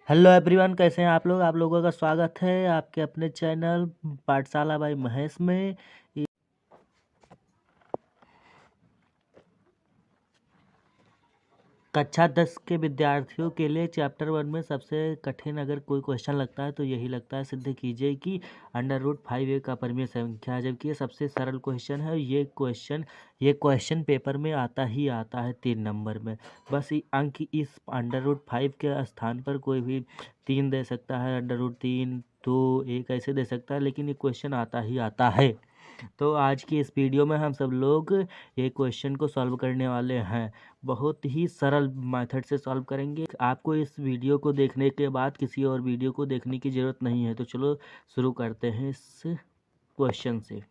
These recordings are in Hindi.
हेलो एवरीवन, कैसे हैं आप लोग। आप लोगों का स्वागत है आपके अपने चैनल पाठशाला बाई महेश में। कक्षा 10 के विद्यार्थियों के लिए चैप्टर 1 में सबसे कठिन अगर कोई क्वेश्चन लगता है तो यही लगता है। सिद्ध कीजिए कि √5 एक अपरिमेय संख्या है, जबकि ये सबसे सरल क्वेश्चन है। ये क्वेश्चन पेपर में आता ही आता है 3 नंबर में। बस अंक इस √5 के स्थान पर कोई भी 3 दे सकता है, √3, 2, 1 ऐसे दे सकता है, लेकिन ये क्वेश्चन आता ही आता है। तो आज की इस वीडियो में हम सब लोग ये क्वेश्चन को सॉल्व करने वाले हैं। बहुत ही सरल मेथड से सॉल्व करेंगे। आपको इस वीडियो को देखने के बाद किसी और वीडियो को देखने की ज़रूरत नहीं है। तो चलो शुरू करते हैं इस क्वेश्चन से।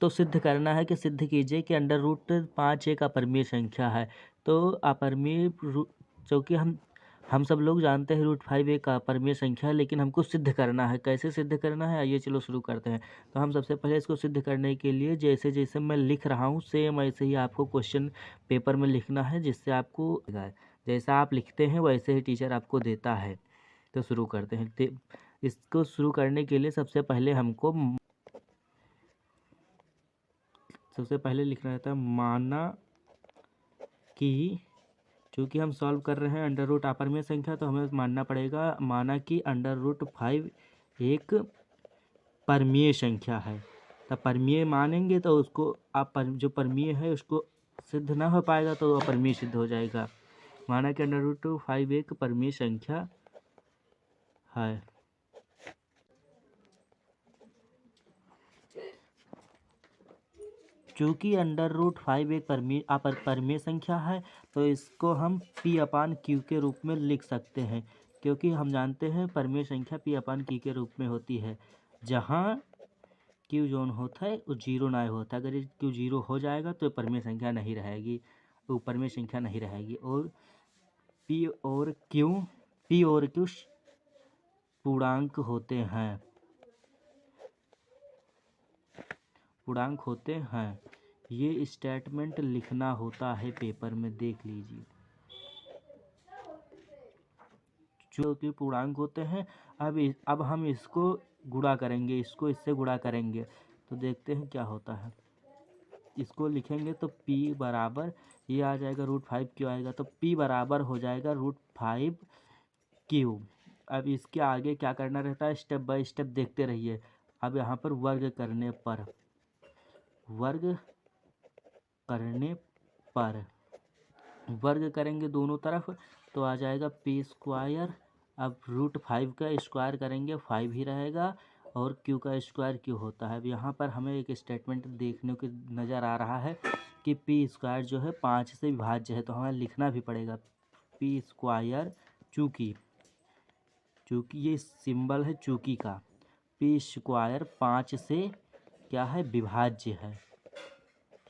तो सिद्ध करना है कि सिद्ध कीजिए कि √5 एक अपरिमेय संख्या है। तो अपरिमेय चूँकि हम सब लोग जानते हैं √5 एक अपरिमेय संख्या है, लेकिन हमको सिद्ध करना है। कैसे सिद्ध करना है, आइए चलो शुरू करते हैं। तो हम सबसे पहले इसको सिद्ध करने के लिए जैसे जैसे मैं लिख रहा हूँ सेम ऐसे ही आपको क्वेश्चन पेपर में लिखना है, जिससे आपको जैसा आप लिखते हैं वैसे ही टीचर आपको देता है। तो शुरू करते हैं। इसको शुरू करने के लिए सबसे पहले लिखना रहता है माना कि, चूँकि हम सॉल्व कर रहे हैं अंडर रूट अपरिमेय संख्या, तो हमें मानना पड़ेगा माना कि √5 एक परमीय संख्या है। तब परमीय मानेंगे तो उसको जो परमीय है उसको सिद्ध ना हो पाएगा तो अपरिमेय सिद्ध हो जाएगा। माना कि √5 एक परमीय संख्या है। चूँकि √5 एक परमीय संख्या है, तो इसको हम P/Q के रूप में लिख सकते हैं, क्योंकि हम जानते हैं परमीय संख्या P/Q के रूप में होती है, जहाँ Q जोन होता है वो जीरो ना होता है। अगर ये Q जीरो हो जाएगा तो परमीय संख्या नहीं रहेगी, वो परमीय संख्या नहीं रहेगी। और P और Q पूर्णांक होते हैं। ये स्टेटमेंट लिखना होता है पेपर में, देख लीजिए। जो कि पूर्णांक होते हैं। अब हम इसको गुणा करेंगे, इसको इससे गुणा करेंगे, तो देखते हैं क्या होता है। इसको लिखेंगे तो P बराबर ये आ जाएगा √5 आएगा, तो P बराबर हो जाएगा √5Q। अब इसके आगे क्या करना रहता है, स्टेप बाय स्टेप देखते रहिए। अब यहाँ पर वर्ग करेंगे दोनों तरफ, तो आ जाएगा P²। अब √5 का स्क्वायर करेंगे 5 ही रहेगा, और Q का स्क्वायर Q होता है। अब यहाँ पर हमें एक स्टेटमेंट देखने को नज़र आ रहा है कि P² जो है 5 से विभाज्य है, तो हमें लिखना भी पड़ेगा P², चूँकि ये सिंबल है चूँकि का। P² 5 से क्या है, विभाज्य है।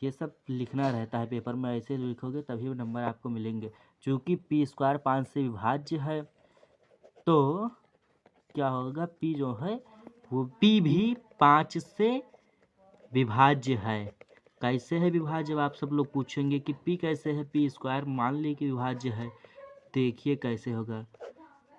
ये सब लिखना रहता है पेपर में, ऐसे लिखोगे तभी नंबर आपको मिलेंगे। चूँकि P² 5 से विभाज्य है, तो क्या होगा, P जो है वो P भी 5 से विभाज्य है। कैसे है विभाज्य, जब आप सब लोग पूछेंगे कि P कैसे है, P² मान ली कि विभाज्य है। देखिए कैसे होगा,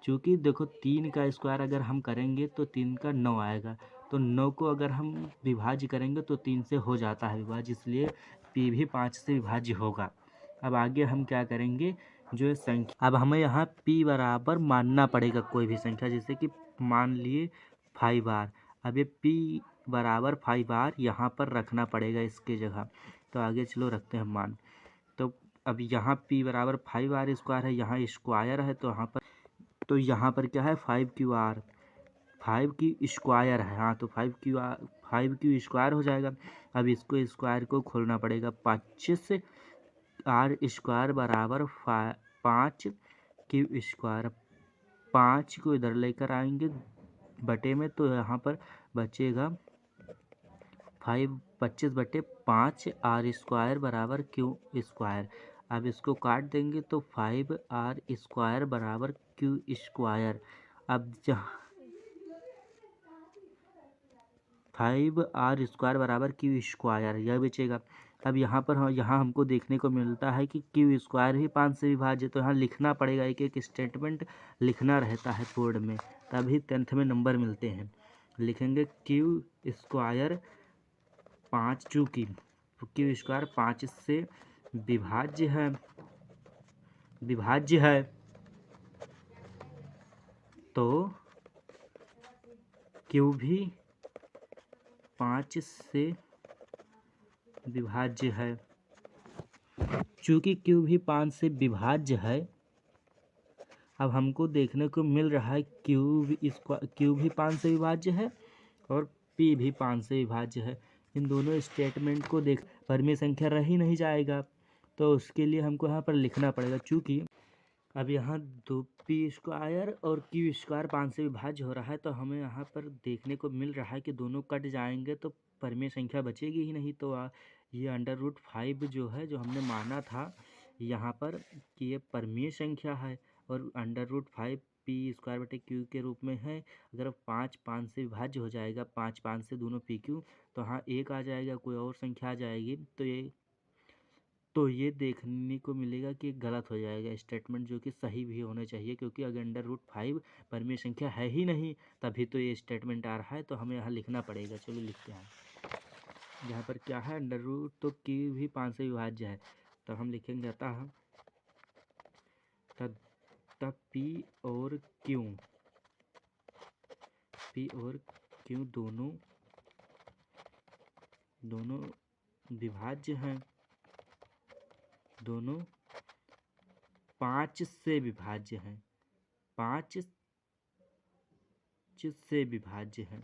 चूँकि देखो 3 का स्क्वायर अगर हम करेंगे तो 3 का 9 आएगा, तो 9 को अगर हम विभाज्य करेंगे तो 3 से हो जाता है विभाज्य, इसलिए P भी 5 से विभाज्य होगा। अब आगे हम क्या करेंगे, जो संख्या, अब हमें यहाँ P बराबर मानना पड़ेगा कोई भी संख्या, जैसे कि मान लिए 5R। अब ये P बराबर 5R यहाँ पर रखना पड़ेगा इसके जगह। तो आगे चलो रखते हैं मान। तो अब यहाँ P बराबर 5R² है, यहाँ स्क्वायर है, तो यहाँ पर क्या है 5QR, 5Q² है। हाँ, तो 5Q² हो जाएगा। अब इसको स्क्वायर को खोलना पड़ेगा। 25R² बराबर 5Q²। 5 को इधर लेकर आएंगे बटे में, तो यहाँ पर बचेगा 25/5 बराबर Q²। अब इसको काट देंगे तो 5R² बराबर Q²। अब जहाँ 5R² बराबर Q² यह बचेगा। अब यहाँ पर यहाँ हमको देखने को मिलता है कि क्यू स्क्वायर भी 5 से विभाज्य, तो यहाँ लिखना पड़ेगा, एक एक स्टेटमेंट लिखना रहता है कोड में, तभी 10th में नंबर मिलते हैं। लिखेंगे क्यू स्क्वायर 5, चूँकि क्यू स्क्वायर 5 से विभाज्य है तो क्यू भी 5 से विभाज्य है। चूँकि क्यू भी 5 से विभाज्य है, अब हमको देखने को मिल रहा है क्यू भी 5 से विभाज्य है और पी भी 5 से विभाज्य है। इन दोनों स्टेटमेंट को देख परिमेय संख्या रह ही नहीं जाएगा, तो उसके लिए हमको यहाँ पर लिखना पड़ेगा। चूँकि अब यहाँ दो पी स्क्वायर और क्यू स्क्वायर 5 से विभाज्य हो रहा है, तो हमें यहाँ पर देखने को मिल रहा है कि दोनों कट जाएंगे तो परिमेय संख्या बचेगी ही नहीं। तो ये √5 जो है, जो हमने माना था यहाँ पर कि ये परिमेय संख्या है और √5 पी स्क्वायर बटे क्यू के रूप में है। अगर 5 से विभाज्य हो जाएगा, 5 से दोनों पी क्यू, तो हाँ 1 आ जाएगा, कोई और संख्या आ जाएगी, तो ये देखने को मिलेगा कि गलत हो जाएगा स्टेटमेंट, जो कि सही भी होना चाहिए, क्योंकि अगर √5 परिमेय संख्या है ही नहीं तभी तो ये स्टेटमेंट आ रहा है, तो हमें यहाँ लिखना पड़ेगा। चलो लिखते हैं। यहाँ पर क्या है, √ तो क्यू भी 5 से विभाज्य है, तो हम लिखेंगे अतः तब पी और क्यू दोनों विभाज्य हैं, दोनों 5 से विभाज्य हैं, 5 से विभाज्य हैं,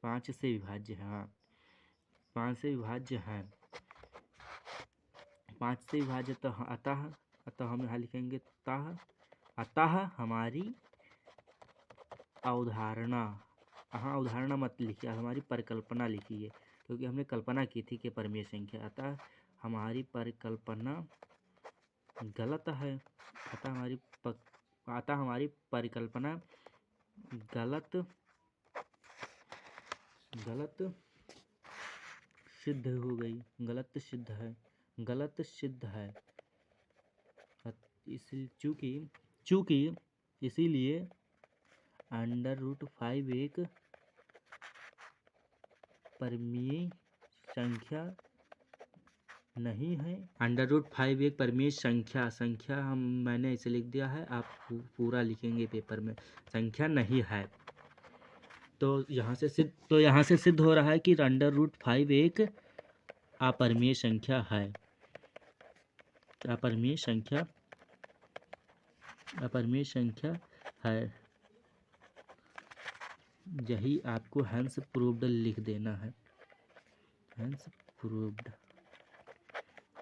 5 से विभाज्य हैं, हाँ 5 से विभाज्य हैं, 5 से विभाज्य। तो अतः हम यहाँ लिखेंगे अतः हमारी अवधारणा, हाँ अवधारणा मत लिखिए, हमारी परिकल्पना लिखिए, क्योंकि हमने कल्पना की थी कि परिमेय संख्या। अतः हमारी परिकल्पना गलत है, अतः हमारी परिकल्पना गलत सिद्ध हो गई, गलत सिद्ध है। चूँकि इसीलिए √5 एक परिमेय संख्या नहीं है। √5 एक परिमेय संख्या मैंने इसे लिख दिया है, आप पूरा लिखेंगे पेपर में, संख्या नहीं है। तो यहाँ से सिद्ध हो रहा है कि √5 एक अपरिमेय संख्या है, अपरिमेय संख्या है। यही आपको हेंस प्रूव्ड लिख देना है, हेंस प्रूव्ड,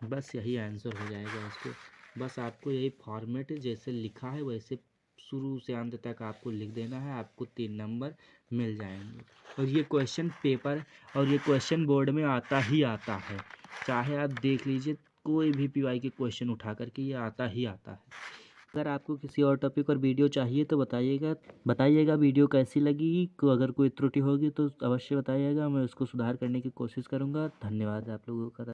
बस यही आंसर हो जाएगा इसको। बस आपको यही फॉर्मेट जैसे लिखा है वैसे शुरू से अंत तक आपको लिख देना है, आपको 3 नंबर मिल जाएंगे। और ये क्वेश्चन पेपर और ये क्वेश्चन बोर्ड में आता ही आता है, चाहे आप देख लीजिए कोई भी PY के क्वेश्चन उठा करके, ये आता ही आता है। अगर आपको किसी और टॉपिक और वीडियो चाहिए तो बताइएगा वीडियो कैसी लगी। अगर कोई त्रुटि होगी तो अवश्य बताइएगा, मैं उसको सुधार करने की कोशिश करूँगा। धन्यवाद आप लोगों का।